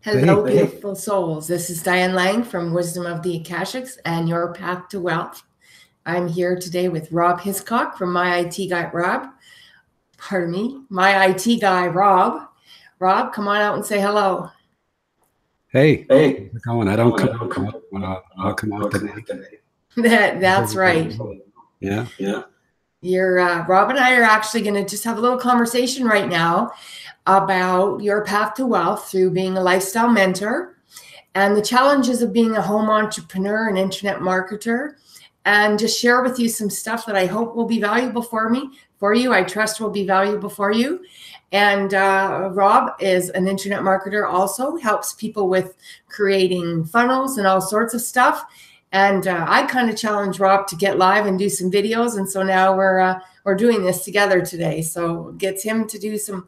Hello, beautiful souls. This is Diane Lang from Wisdom of the Akashics and your Path to Wealth. I'm here today with Rob Hiscock from My IT Guy Rob. Pardon me, My IT Guy Rob. Rob, come on out and say hello. Hey, how's it going? I don't come out, but I'll come out today. That's right. Yeah. You're Rob and I are actually going to just have a little conversation right now about your path to wealth through being a lifestyle mentor and the challenges of being a home entrepreneur and internet marketer, and just share with you some stuff that I hope will be valuable for you. I trust will be valuable for you. And Rob is an internet marketer, also helps people with creating funnels and all sorts of stuff. And I kind of challenged Rob to get live and do some videos. And so now we're doing this together today. So it gets him to do some,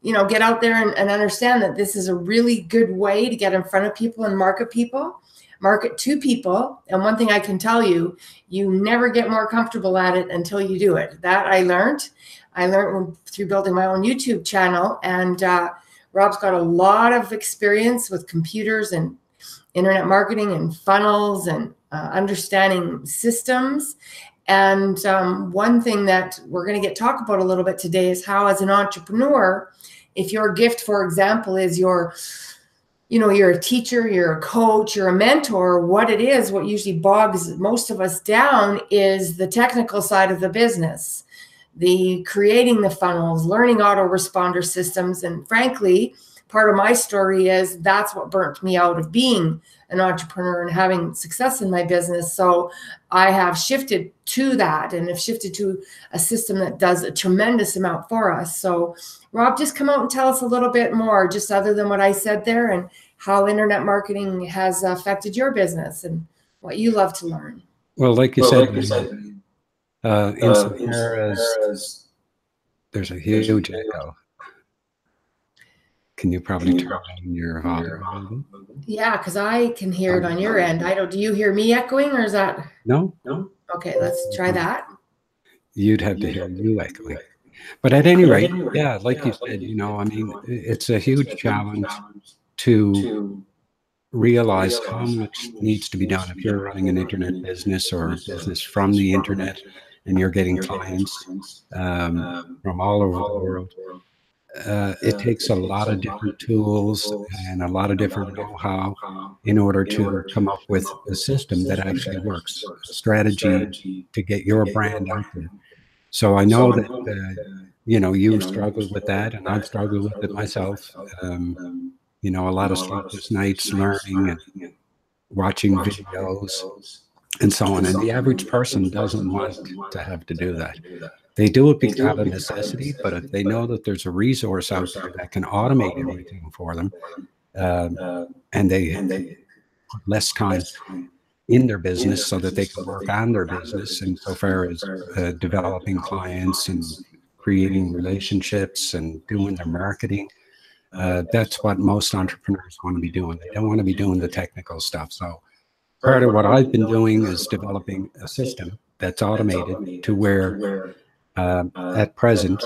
get out there and understand that this is a really good way to get in front of people and market to people. And one thing I can tell you, you never get more comfortable at it until you do it. That I learned through building my own YouTube channel. And Rob's got a lot of experience with computers and internet marketing and funnels and understanding systems. And one thing that we're going to talk about a little bit today is how, as an entrepreneur, if your gift, for example, is you're a teacher, you're a coach, you're a mentor, what usually bogs most of us down is the technical side of the business, the creating the funnels, learning autoresponder systems. And frankly, part of my story is that's what burnt me out of being an entrepreneur and having success in my business. So I have shifted to that and have shifted to a system that does a tremendous amount for us. So Rob, just come out and tell us a little bit more, just other than what I said there, and how internet marketing has affected your business and what you love to learn. Well, like you said, insofar as there's a huge echo. Can you probably turn on your volume? Yeah, because I can hear it on your end. Do you hear me echoing, or is that? No. Okay, let's try that. You'd have to hear you echoing. But at any rate, yeah, like you said, it's a huge challenge to realize how much needs to be done if you're running an internet business or a business from the internet and you're getting clients from all over the world. It takes a lot of different tools and a lot of different know-how in order to come up with a system that actually works, a strategy to get your brand out there. So I know that, you struggled with that, and I've struggled with it myself. A lot of sleepless nights learning and watching videos and so on. And the average person doesn't want to have to do that. They do it out of necessity, but if they know that there's a resource out there that can automate everything for them, and they put less time in their business so that they can work on their business, and so far as developing clients and creating relationships and doing their marketing, that's what most entrepreneurs want to be doing. They don't want to be doing the technical stuff. So part of what I've been doing is developing a system that's automated to where at present,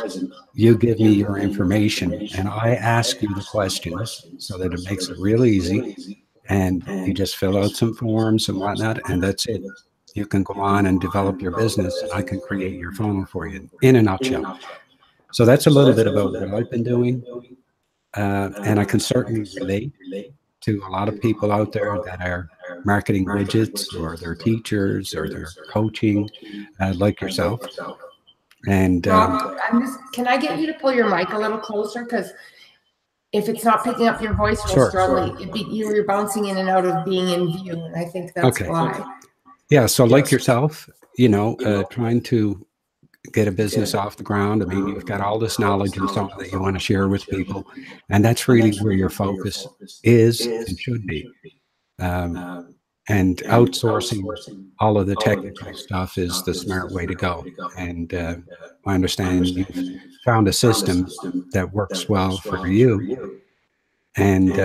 you give me your information and I ask you the questions so that it makes it real easy. And you just fill out some forms and whatnot, and that's it. You can go on and develop your business, and I can create your funnel for you in a nutshell. So that's a little bit about what I've been doing. And I can certainly relate to a lot of people out there that are marketing widgets, or they're teachers, or they're coaching, like yourself. And Rob, can I get you to pull your mic a little closer? Because if it's not picking up your voice real strongly, you're bouncing in and out of being in view, and I think that's why. Yeah, so like yourself, trying to get a business off the ground. I mean, you've got all this knowledge and so on that you want to share with people, and that's really where your focus is and should be. And outsourcing all of the technical stuff is the smart way to go. And I understand you've found a system that works well for you. And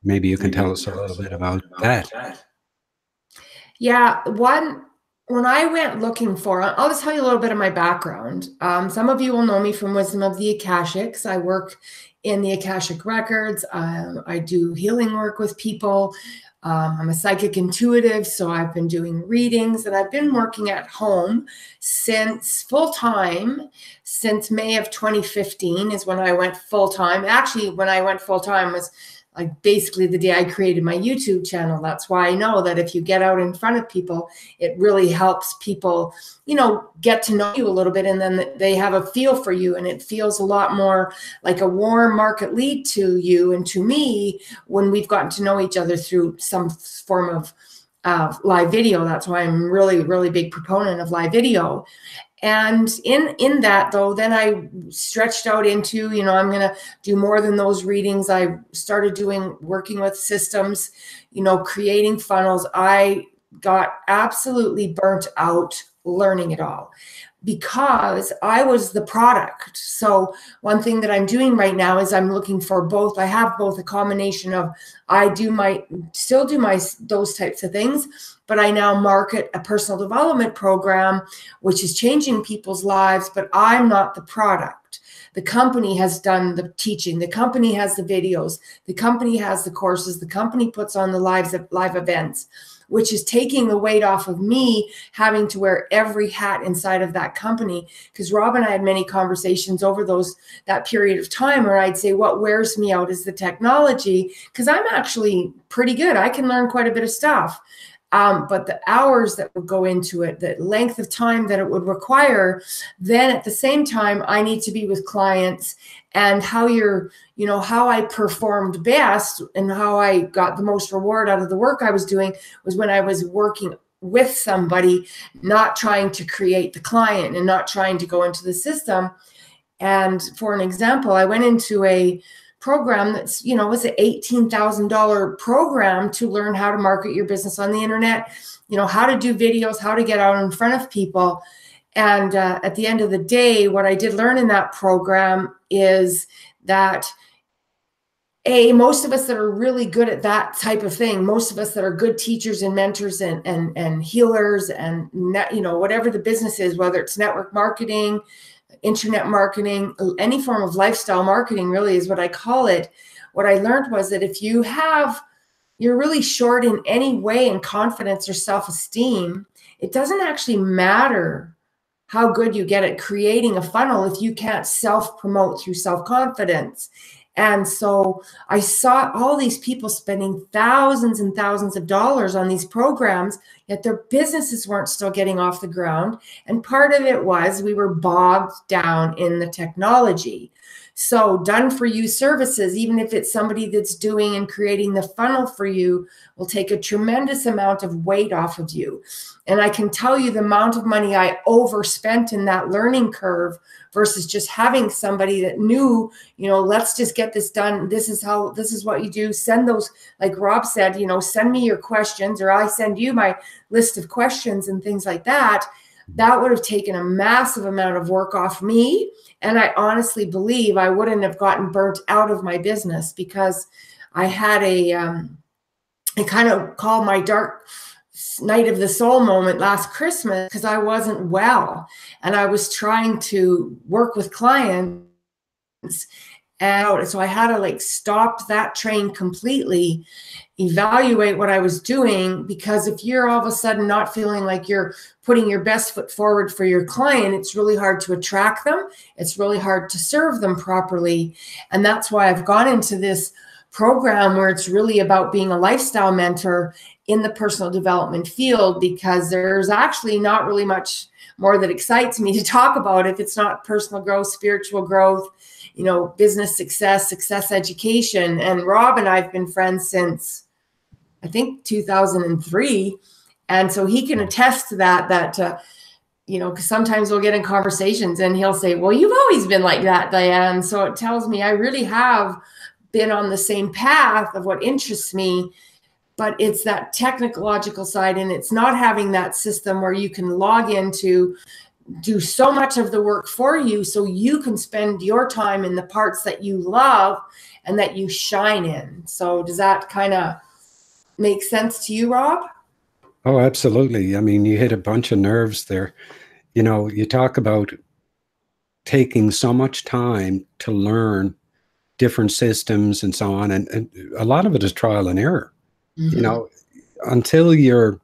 maybe you can tell us a little bit about that. Yeah, one when I went looking for, I'll just tell you a little bit of my background. Some of you will know me from Wisdom of the Akashics. I work in the Akashic Records. I do healing work with people. I'm a psychic intuitive, so I've been doing readings, and I've been working at home since full-time, since May of 2015 is when I went full-time. Actually, when I went full-time was like basically the day I created my YouTube channel. That's why I know that if you get out in front of people, it really helps people, you know, get to know you a little bit, and then they have a feel for you, and it feels a lot more like a warm market lead to you and to me when we've gotten to know each other through some form of live video. That's why I'm really, really big proponent of live video. And in that, though, then I stretched out into, you know, I'm going to do more than those readings. I started working with systems, you know, creating funnels. I got absolutely burnt out learning it all because I was the product. So one thing that I'm doing right now is I'm looking for both. I have both a combination of still do those types of things, but I now market a personal development program, which is changing people's lives, but I'm not the product. The company has done the teaching. The company has the videos. The company has the courses. The company puts on the live events, which is taking the weight off of me having to wear every hat inside of that company. Because Rob and I had many conversations over that period of time where I'd say, what wears me out is the technology, because I'm actually pretty good. I can learn quite a bit of stuff. But the hours that would go into it, the length of time that it would require, then at the same time, I need to be with clients, and how I performed best and how I got the most reward out of the work I was doing was when I was working with somebody, not trying to create the client and not trying to go into the system. And for an example, I went into a program that's, you know, was an $18,000 program to learn how to market your business on the internet, you know, how to do videos, how to get out in front of people. And at the end of the day, what I did learn in that program is that most of us that are really good at that type of thing, most of us that are good teachers and mentors and healers and, you know, whatever the business is, whether it's network marketing, internet marketing, any form of lifestyle marketing really is what I call it. What I learned was that if you're really short in any way in confidence or self-esteem, it doesn't actually matter how good you get at creating a funnel if you can't self-promote through self-confidence. And so I saw all these people spending thousands and thousands of dollars on these programs, yet their businesses weren't still getting off the ground. And part of it was we were bogged down in the technology. So done for you services, even if it's somebody that's doing and creating the funnel for you, will take a tremendous amount of weight off of you. And I can tell you the amount of money I overspent in that learning curve versus just having somebody that knew, you know, let's just get this done. This is what you do. Send those, like Rob said, you know, send me your questions, or I send you my list of questions and things like that. That would have taken a massive amount of work off me. And I honestly believe I wouldn't have gotten burnt out of my business, because I had I kind of call my dark night of the soul moment last Christmas, because I wasn't well and I was trying to work with clients. And so I had to like stop that train completely, evaluate what I was doing, because if you're all of a sudden not feeling like you're putting your best foot forward for your client, it's really hard to attract them. It's really hard to serve them properly. And that's why I've gone into this program where it's really about being a lifestyle mentor in the personal development field, because there's actually not really much more that excites me to talk about if it's not personal growth, spiritual growth, you know, business success education. And Rob and I have been friends since, I think, 2003. And so he can attest to that, you know, because sometimes we'll get in conversations and he'll say, well, you've always been like that, Diane. So it tells me I really have been on the same path of what interests me, but it's that technological side, and it's not having that system where you can log into, do so much of the work for you so you can spend your time in the parts that you love and that you shine in. So does that kind of make sense to you, Rob? Oh, absolutely. I mean, you hit a bunch of nerves there. You know, you talk about taking so much time to learn different systems and so on. And a lot of it is trial and error. You Mm-hmm. know, until you're,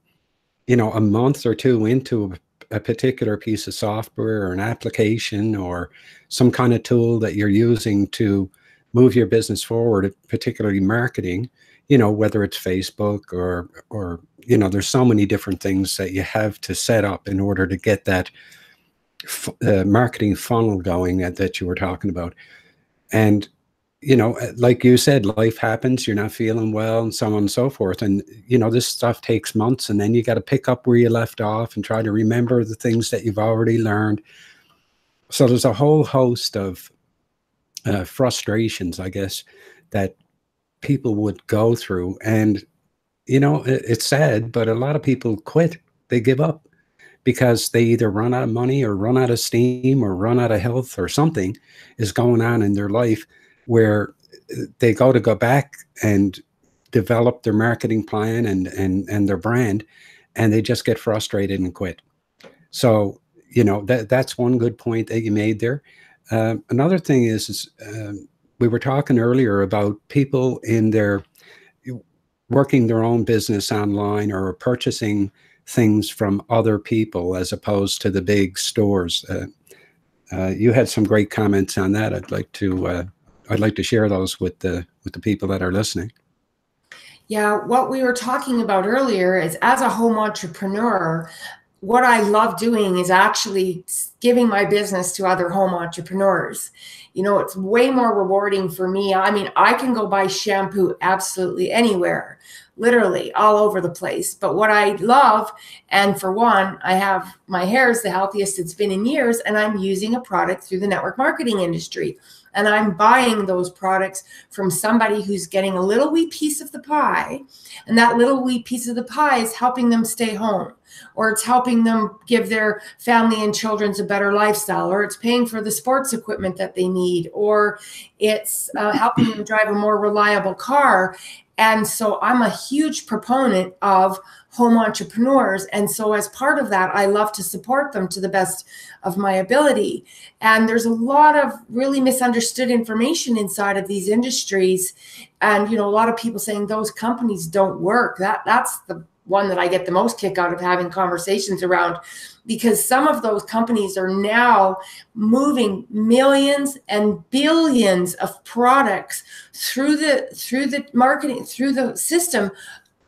a month or two into a particular piece of software or an application or some kind of tool that you're using to move your business forward, particularly marketing, whether it's Facebook or there's so many different things that you have to set up in order to get that marketing funnel going that you were talking about. And like you said, life happens, you're not feeling well and so on and so forth. And, this stuff takes months, and then you got to pick up where you left off and try to remember the things that you've already learned. So there's a whole host of frustrations, I guess, that people would go through. And, it's sad, but a lot of people quit. They give up because they either run out of money or run out of steam or run out of health, or something is going on in their life where they go back and develop their marketing plan and their brand, and they just get frustrated and quit. So, that's one good point that you made there. Another thing is we were talking earlier about people in their working their own business online or purchasing things from other people as opposed to the big stores. You had some great comments on that. I'd like to share those with the people that are listening. Yeah, what we were talking about earlier is, as a home entrepreneur, what I love doing is actually giving my business to other home entrepreneurs. It's way more rewarding for me. I mean, I can go buy shampoo absolutely anywhere, literally all over the place. But what I love, and for one, I have my hair is the healthiest it's been in years, and I'm using a product through the network marketing industry. And I'm buying those products from somebody who's getting a little wee piece of the pie. And that little wee piece of the pie is helping them stay home, or it's helping them give their family and children a better lifestyle, or it's paying for the sports equipment that they need, or it's helping them drive a more reliable car. And so I'm a huge proponent of home entrepreneurs. And so as part of that, I love to support them to the best of my ability. And there's a lot of really misunderstood information inside of these industries. And, a lot of people saying those companies don't work. That's the one that I get the most kick out of having conversations around, because some of those companies are now moving millions and billions of products through the marketing, through the system,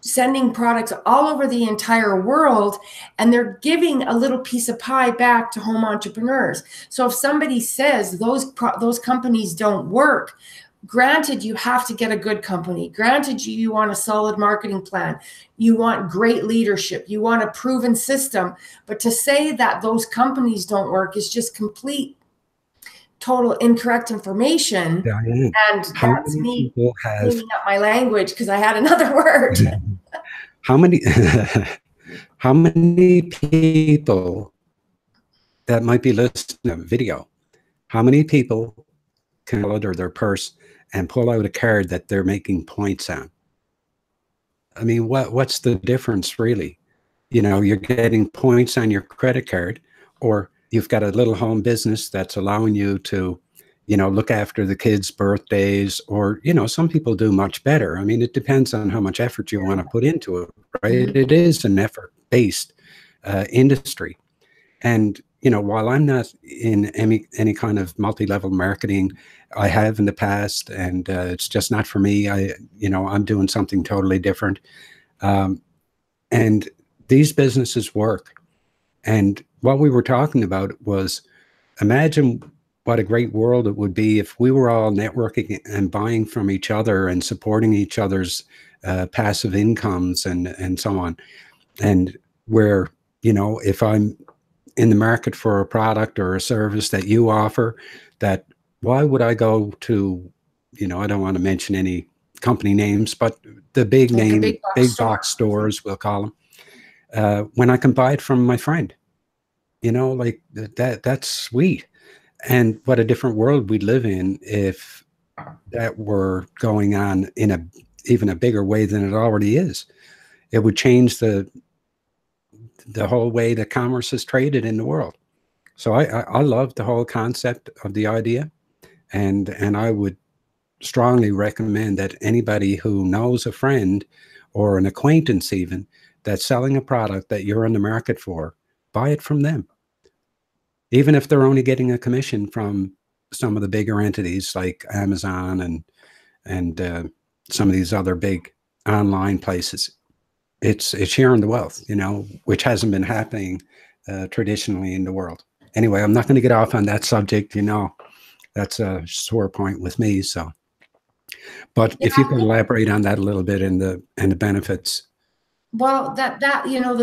sending products all over the entire world, and they're giving a little piece of pie back to home entrepreneurs. So if somebody says those companies don't work, granted, you have to get a good company. Granted, you want a solid marketing plan. You want great leadership. You want a proven system. But to say that those companies don't work is just complete, total incorrect information. Diane, And how that's many me people have cleaning up my language because I had another word. how many how many people that might be listening to a video, how many people can pull out of their purse and pull out a card that they're making points on? I mean, what's the difference really? You're getting points on your credit card, or you've got a little home business that's allowing you to, look after the kids' birthdays, or, some people do much better. I mean, it depends on how much effort you want to put into it, right? Mhm. It is an effort-based industry. And, while I'm not in any kind of multi-level marketing, I have in the past, and it's just not for me. I'm doing something totally different. And these businesses work. And what we were talking about was, imagine what a great world it would be if we were all networking and buying from each other and supporting each other's passive incomes and so on. And where, if I'm in the market for a product or a service that you offer, that why would I go to, I don't want to mention any company names, but the big Like a name, big box big store. box stores, we'll call them, when I can buy it from my friend, like that's sweet. And what a different world we'd live in if that were going on in even a bigger way than it already is. It would change the the whole way that commerce is traded in the world. So I love the whole concept of the idea, and I would strongly recommend that anybody who knows a friend or an acquaintance even that's selling a product that you're in the market for, buy it from them. Even if they're only getting a commission from some of the bigger entities like Amazon and some of these other big online places. It's sharing the wealth, you know, which hasn't been happening traditionally in the world. Anyway, I'm not going to get off on that subject. You know, that's a sore point with me. So, but if you can elaborate on that a little bit and the benefits. Well, that you know,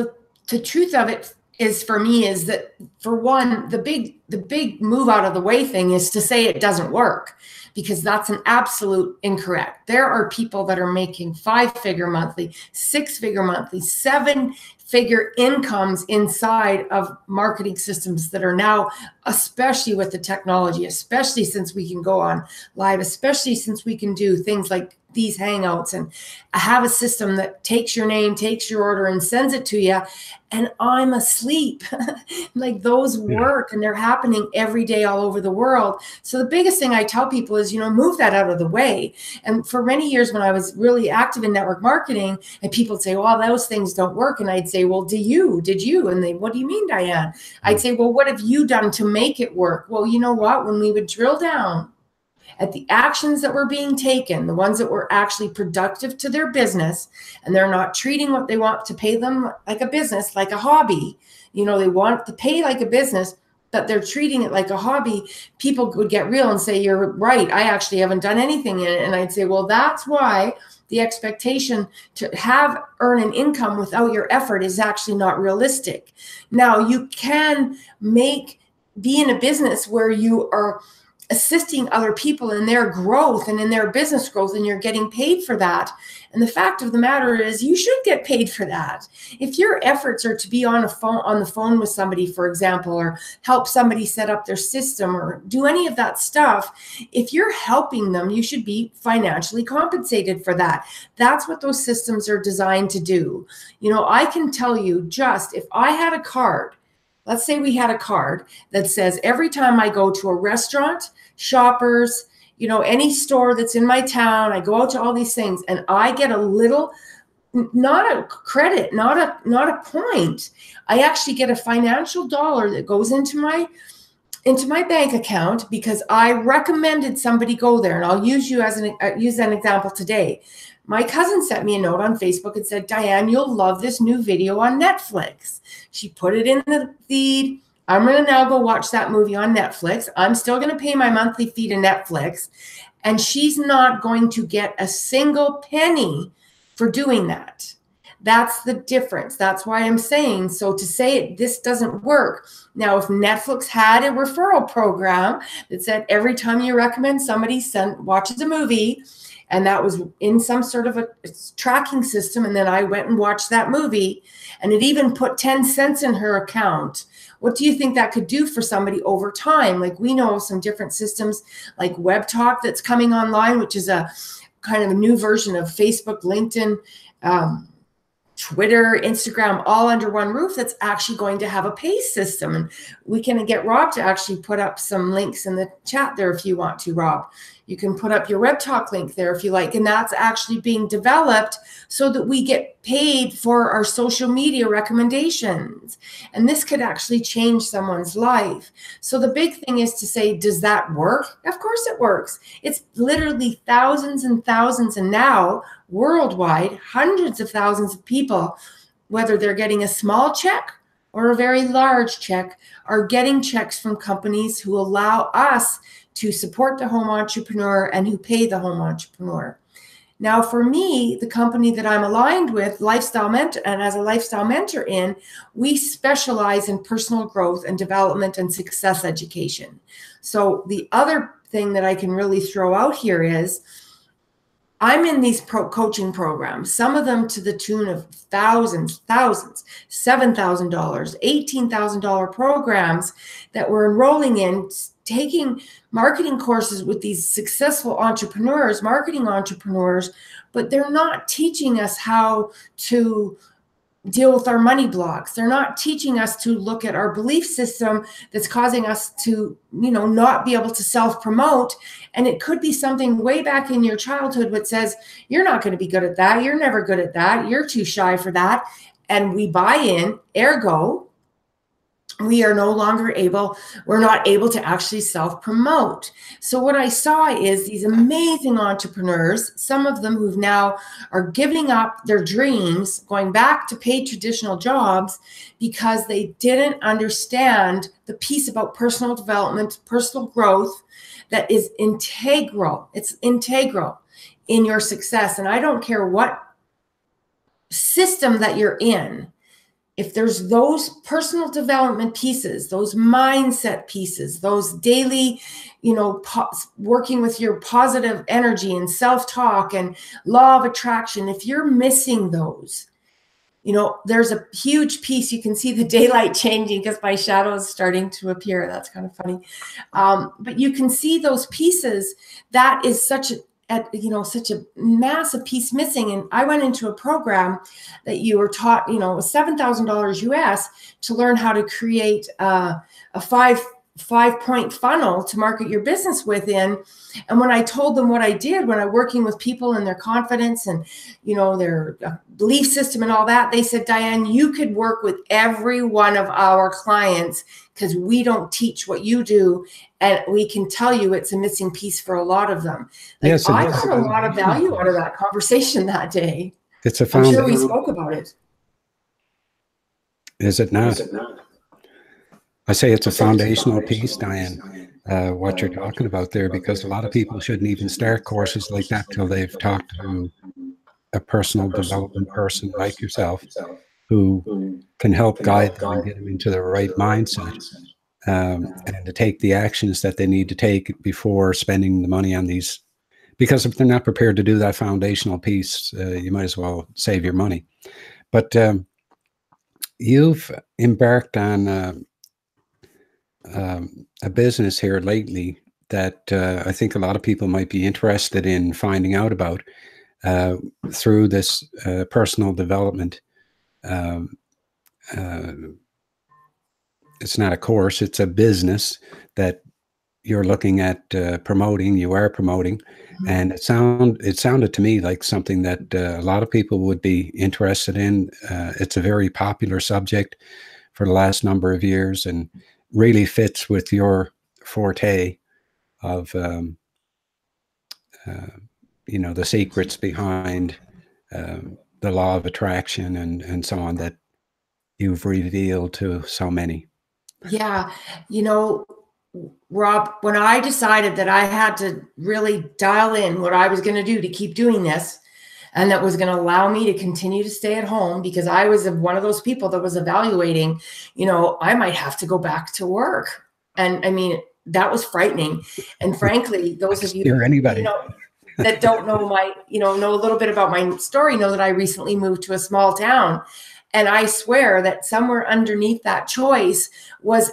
the truth of it is, for me, is that, for one, the big move out of the way thing is to say it doesn't work, because that's an absolute incorrect. There are people that are making 5-figure monthly, 6-figure monthly, 7-figure incomes inside of marketing systems that are now, especially with the technology, especially since we can go on live, especially since we can do things like these hangouts and have a system that takes your name, takes your order, and sends it to you, and I'm asleep. Like, those work, and they're happening every day all over the world. So the biggest thing I tell people is, you know, move that out of the way. And for many years, when I was really active in network marketing, and people would say, well, those things don't work, and I'd say, well, did you? And they, what do you mean, Diane? I'd say, well, what have you done to make it work? Well, you know what? When we would drill down at the actions that were being taken, the ones that were actually productive to their business, and they're not treating what they want to pay them like a business, like a hobby. You know, they want to pay like a business, but they're treating it like a hobby. People would get real and say, you're right, I actually haven't done anything in it. And I'd say, well, that's why the expectation to earn an income without your effort is actually not realistic. Now, you can be in a business where you are assisting other people in their growth and in their business growth, and you're getting paid for that. And the fact of the matter is, you should get paid for that. If your efforts are to be on the phone with somebody, for example, or help somebody set up their system or do any of that stuff, if you're helping them, you should be financially compensated for that. That's what those systems are designed to do. You know, I can tell you, just if I had a card, let's say we had a card that says, every time I go to a restaurant, Shoppers, you know, any store that's in my town, I go out to all these things, and I get a little, not a credit, not a point. I actually get a financial dollar that goes into my bank account because I recommended somebody go there. And I'll use an example today. My cousin sent me a note on Facebook and said, Diane, you'll love this new video on Netflix. She put it in the feed. I'm going to now go watch that movie on Netflix. I'm still going to pay my monthly fee to Netflix. And she's not going to get a single penny for doing that. That's the difference. That's why I'm saying, so to say this doesn't work. Now, if Netflix had a referral program that said every time you recommend somebody watches a movie, and that was in some sort of a tracking system, and then I went and watched that movie, and it even put 10 cents in her account, what do you think that could do for somebody over time? Like, we know some different systems like Web Talk that's coming online, which is a kind of a new version of Facebook, LinkedIn, Twitter, Instagram, all under one roof, that's actually going to have a pay system. And we can get Rob to actually put up some links in the chat there if you want to, Rob. You can put up your Web Talk link there if you like. And that's actually being developed so that we get paid for our social media recommendations. And this could actually change someone's life. So the big thing is to say, does that work? Of course it works. It's literally thousands and thousands, and now worldwide, hundreds of thousands of people, whether they're getting a small check or a very large check, are getting checks from companies who allow us to support the home entrepreneur and who pay the home entrepreneur. Now, for me, the company that I'm aligned with, Lifestyle Mentor, and as a lifestyle mentor in, we specialize in personal growth and development and success education. So the other thing that I can really throw out here is, I'm in these coaching programs, some of them to the tune of thousands, $7,000, $18,000 programs that we're enrolling in, taking marketing courses with these successful entrepreneurs, marketing entrepreneurs, but they're not teaching us how to deal with our money blocks. They're not teaching us to look at our belief system that's causing us to, not be able to self-promote. And it could be something way back in your childhood that says, you're not going to be good at that. You're never good at that. You're too shy for that. And we buy in, ergo, we're not able to actually self-promote. So what I saw is these amazing entrepreneurs, some of them who've now are giving up their dreams, going back to paid traditional jobs because they didn't understand the piece about personal development, personal growth that is integral. It's integral in your success. And I don't care what system that you're in. If there's those personal development pieces, those mindset pieces, those daily, working with your positive energy and self-talk and law of attraction, if you're missing those, there's a huge piece. You can see the daylight changing because my shadow is starting to appear. That's kind of funny. But you can see those pieces. That is such a massive piece missing. And I went into a program that you were taught, $7,000 US to learn how to create a five-point funnel to market your business within. And when I told them what I did, when I'm working with people and their confidence and, their belief system and all that, they said, Diane, you could work with every one of our clients because we don't teach what you do. And we can tell you it's a missing piece for a lot of them. Yes, I got a lot of value out of that conversation that day. It's a I'm sure we spoke about it. Is it not? I say it's a foundational piece, Diane, what you're talking about there, because a lot of people shouldn't even start courses like that till they've talked to a personal development person like yourself who can help guide them and get them into the right mindset and to take the actions that they need to take before spending the money on these. Because if they're not prepared to do that foundational piece, you might as well save your money. But you've embarked on a business here lately that I think a lot of people might be interested in finding out about through this personal development. It's not a course, it's a business that you're looking at promoting, you are promoting. Mm-hmm. And it sounded to me like something that a lot of people would be interested in. It's a very popular subject for the last number of years and really fits with your forte of, the secrets behind the law of attraction and so on that you've revealed to so many. Yeah. Rob, when I decided that I had to really dial in what I was going to do to keep doing this, and that was going to allow me to continue to stay at home, because I was one of those people that was evaluating, I might have to go back to work. And I mean, that was frightening. And frankly, those of you that don't know know a little bit about my story, know that I recently moved to a small town. And I swear that somewhere underneath that choice was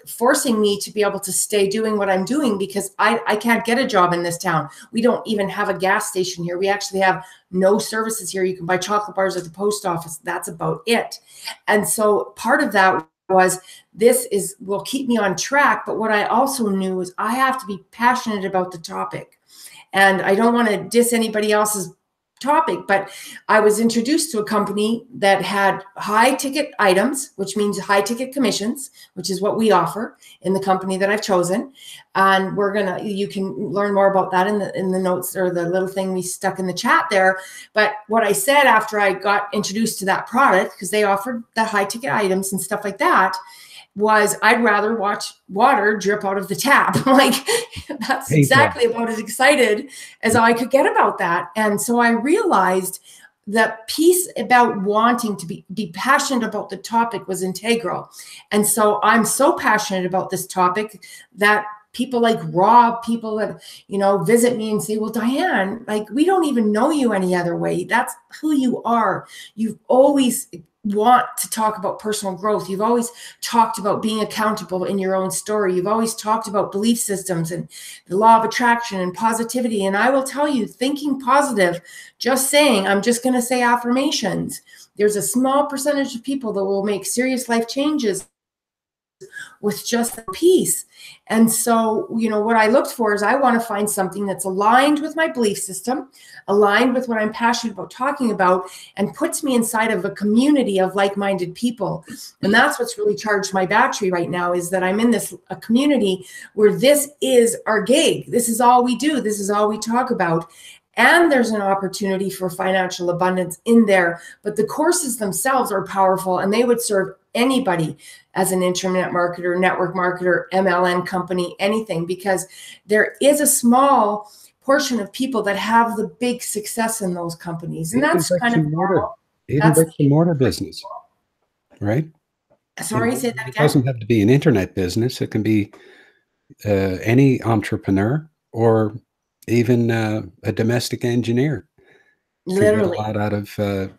forcing me to be able to stay doing what I'm doing, because I can't get a job in this town. We don't even have a gas station here. We actually have no services here. You can buy chocolate bars at the post office. That's about it. And so part of that was will keep me on track. But what I also knew is I have to be passionate about the topic. And I don't want to diss anybody else's topic, but I was introduced to a company that had high ticket items, which means high ticket commissions, which is what we offer in the company that I've chosen. And you can learn more about that in the notes, or the little thing we stuck in the chat there. But what I said after I got introduced to that product, because they offered the high ticket items and stuff like that, was I'd rather watch water drip out of the tap. That's exactly about as excited as I could get about that. And so I realized that piece about wanting to be passionate about the topic was integral. And so I'm so passionate about this topic that people like Rob, people that, visit me and say, well, Diane, we don't even know you any other way. That's who you are. You've always want to talk about personal growth. You've always talked about being accountable in your own story. You've always talked about belief systems and the law of attraction and positivity. And I will tell you, thinking positive, just saying, I'm just going to say affirmations. There's a small percentage of people that will make serious life changes with just a piece. And so, you know, what I looked for is I want to find something that's aligned with my belief system, aligned with what I'm passionate about talking about, and puts me inside of a community of like-minded people. And that's what's really charged my battery right now, is that I'm in a community where this is our gig. This is all we do. This is all we talk about. And there's an opportunity for financial abundance in there. But the courses themselves are powerful, and they would serve anybody as an internet marketer, network marketer, MLM company, anything, because there is a small portion of people that have the big success in those companies. And that's kind of normal. Even bricks and mortar business, right? Sorry, say that again. It doesn't have to be an internet business. It can be any entrepreneur, or even a domestic engineer. Literally. Get a lot out of,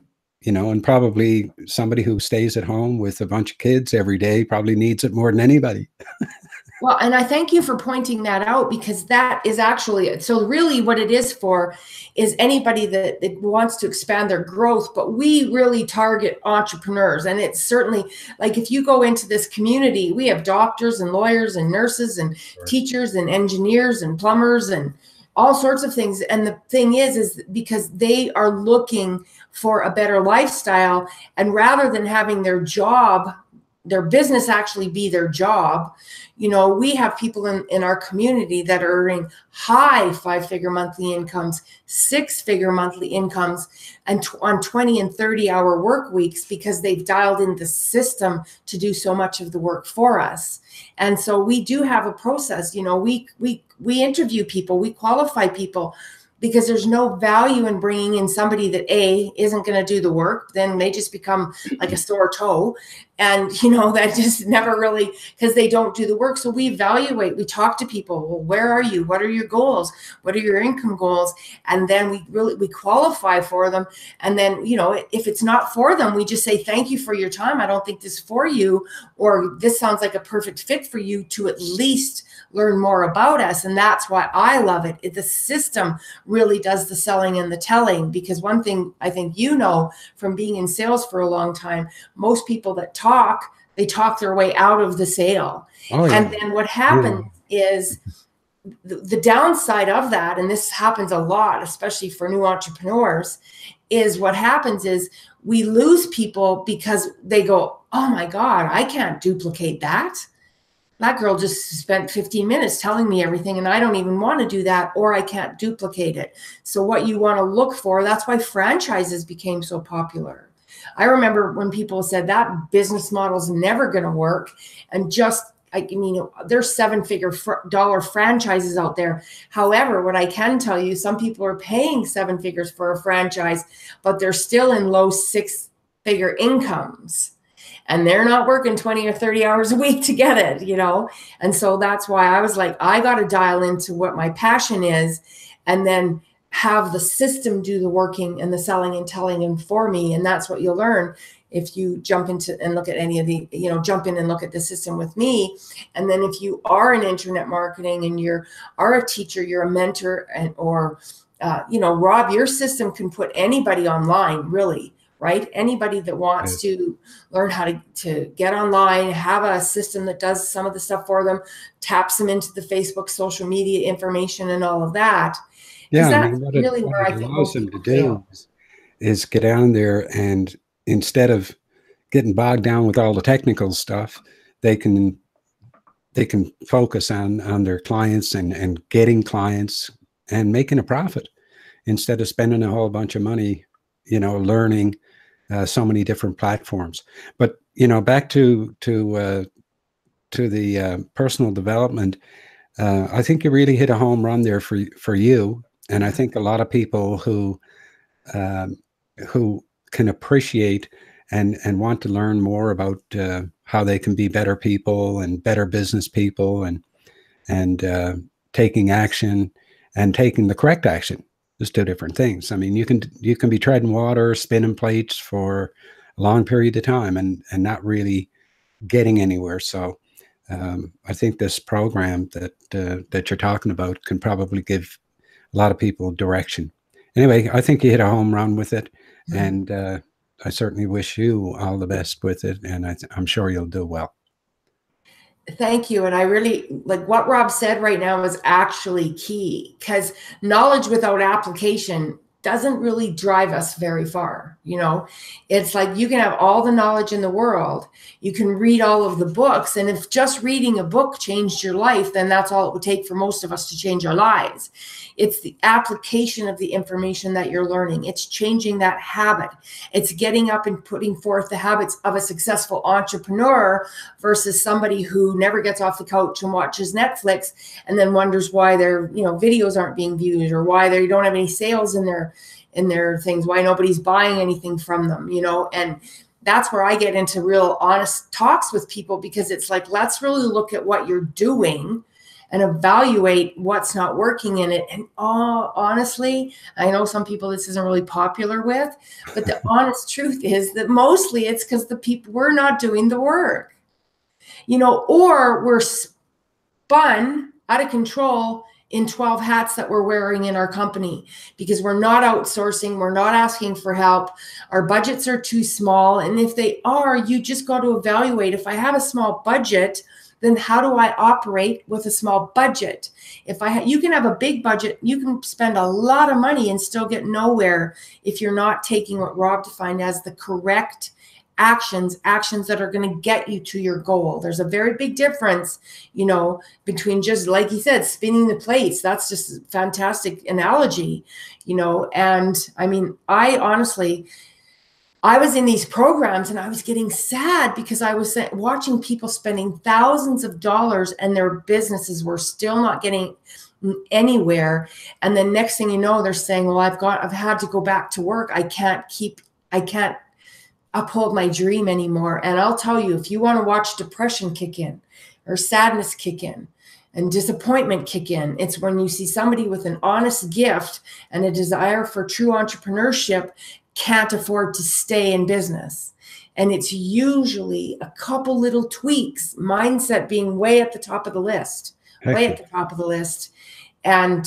you know, and probably somebody who stays at home with a bunch of kids every day probably needs it more than anybody. Well, and I thank you for pointing that out, because that is actually, so really what it is for is anybody that wants to expand their growth, but we really target entrepreneurs. And it's certainly like, if you go into this community, we have doctors and lawyers and nurses and teachers and engineers and plumbers and all sorts of things. And the thing is because they are looking for a better lifestyle, and rather than having their job, their business actually be their job, you know, we have people in our community that are earning high 5-figure monthly incomes, 6-figure monthly incomes, and on 20 and 30-hour work weeks, because they've dialed in the system to do so much of the work for us. And so we do have a process. You know, we interview people, we qualify people, because there's no value in bringing in somebody that isn't going to do the work. Then they just become like a sore toe. And, you know, that just never really, because they don't do the work. So we evaluate, we talk to people. Well, where are you? What are your goals? What are your income goals? And then we qualify for them. And then, you know, if it's not for them, we just say, thank you for your time. I don't think this is for you, or this sounds like a perfect fit for you to at least learn more about us. And that's why I love it. The system really does the selling and the telling, because one thing I think, you know, from being in sales for a long time, most people that they talk their way out of the sale. Oh, yeah. And then what happens is the downside of that, and this happens a lot, especially for new entrepreneurs, is what happens is we lose people because they go, oh my God, I can't duplicate that. That girl just spent 15 minutes telling me everything, and I don't even want to do that, or I can't duplicate it. So what you want to look for, that's why franchises became so popular. I remember when people said that business model's never going to work, and I mean, there's 7-figure dollar franchises out there. However, what I can tell you, some people are paying 7 figures for a franchise, but they're still in low 6-figure incomes. And they're not working 20 or 30 hours a week to get it, you know? And so that's why I was like, I got to dial into what my passion is, and then have the system do the working and the selling and telling and for me. And that's what you'll learn if you jump into and look at any of the, you know, jump in and look at the system with me. And then if you are in internet marketing and are a teacher, you're a mentor, or, you know, Rob, your system can put anybody online, really. Right? Anybody that wants to learn how to get online, have a system that does some of the stuff for them, taps them into the Facebook, social media information and all of that. Yeah, I mean, what it allows them to do is get down there, and instead of getting bogged down with all the technical stuff, they can focus on their clients and getting clients and making a profit, instead of spending a whole bunch of money, you know, learning so many different platforms. But, you know, back to the personal development, I think you really hit a home run there for you. And I think a lot of people who can appreciate and want to learn more about how they can be better people and better business people, and taking action and taking the correct action. There's two different things. I mean, you can be treading water, spinning plates for a long period of time and not really getting anywhere. So I think this program that you're talking about can probably give a lot of people direction. Anyway, I think you hit a home run with it, and I certainly wish you all the best with it, and I'm sure you'll do well. Thank you. And I really like what Rob said right now is actually key, because knowledge without application doesn't really drive us very far. You know, it's like you can have all the knowledge in the world, you can read all of the books, and if just reading a book changed your life, then that's all it would take for most of us to change our lives. It's the application of the information that you're learning. It's changing that habit. It's getting up and putting forth the habits of a successful entrepreneur versus somebody who never gets off the couch and watches Netflix and then wonders why their, you know, videos aren't being viewed, or why they don't have any sales in their things, why nobody's buying anything from them, you know. And that's where I get into real honest talks with people, because it's like, let's really look at what you're doing and evaluate what's not working in it. And honestly, I know some people this isn't really popular with, but the honest truth is that mostly it's because the people, we're not doing the work, you know, or we're spun out of control in 12 hats that we're wearing in our company, because we're not outsourcing, we're not asking for help, our budgets are too small. And if they are, you just got to evaluate, if I have a small budget, then how do I operate with a small budget? If you can have a big budget, you can spend a lot of money and still get nowhere if you're not taking what Rob defined as the correct actions that are going to get you to your goal. There's a very big difference, you know, between just, like he said, spinning the plates. That's just a fantastic analogy, you know. And I mean, I honestly, I was in these programs and I was getting sad because I was watching people spending thousands of dollars and their businesses were still not getting anywhere. And then next thing you know, they're saying, well, I've had to go back to work. I can't uphold my dream anymore. And I'll tell you, if you want to watch depression kick in, or sadness kick in, and disappointment kick in, it's when you see somebody with an honest gift and a desire for true entrepreneurship can't afford to stay in business. And it's usually a couple little tweaks, mindset being way at the top of the list, at the top of the list. And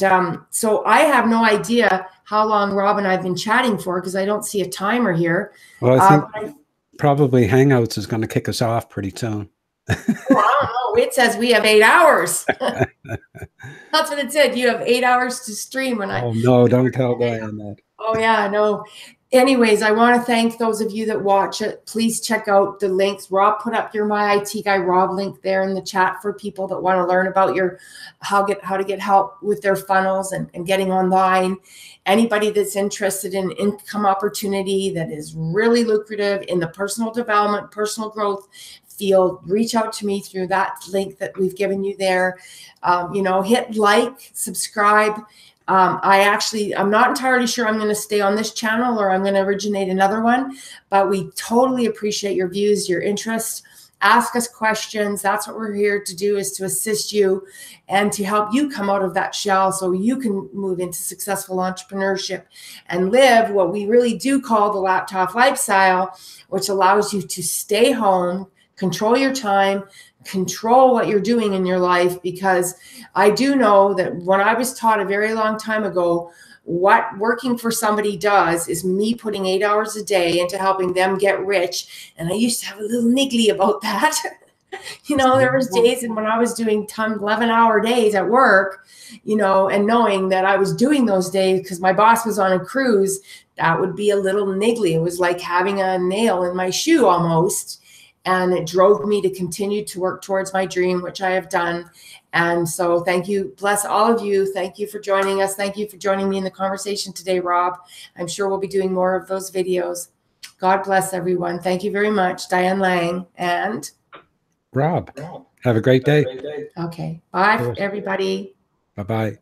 so I have no idea how long Rob and I have been chatting for, because I don't see a timer here. Well, I think probably Hangouts is going to kick us off pretty soon. Oh, I don't know. It says we have 8 hours. That's what it said. You have 8 hours to stream. Oh, no, don't tell Diane that. Oh, yeah, no. Anyways, I want to thank those of you that watch it. Please check out the links. Rob put up your My IT Guy Rob link there in the chat for people that want to learn about how to get help with their funnels and getting online. Anybody that's interested in income opportunity that is really lucrative in the personal development, personal growth field, reach out to me through that link that we've given you there. You know, hit like, subscribe. I'm not entirely sure I'm going to stay on this channel or I'm going to originate another one, but we totally appreciate your views, your interest. Ask us questions. That's what we're here to do, is to assist you and to help you come out of that shell so you can move into successful entrepreneurship and live what we really do call the laptop lifestyle, which allows you to stay home, control your time, control what you're doing in your life. Because I do know that when I was taught a very long time ago, what working for somebody does is me putting 8 hours a day into helping them get rich. And I used to have a little niggly about that. You know, there was days when I was doing 11-hour days at work, you know, and knowing that I was doing those days because my boss was on a cruise, that would be a little niggly. It was like having a nail in my shoe almost. And it drove me to continue to work towards my dream, which I have done. And so thank you. Bless all of you. Thank you for joining us. Thank you for joining me in the conversation today, Rob. I'm sure we'll be doing more of those videos. God bless everyone. Thank you very much. Diane Lang and Rob. Have a great day. Okay. Bye, everybody. Bye-bye.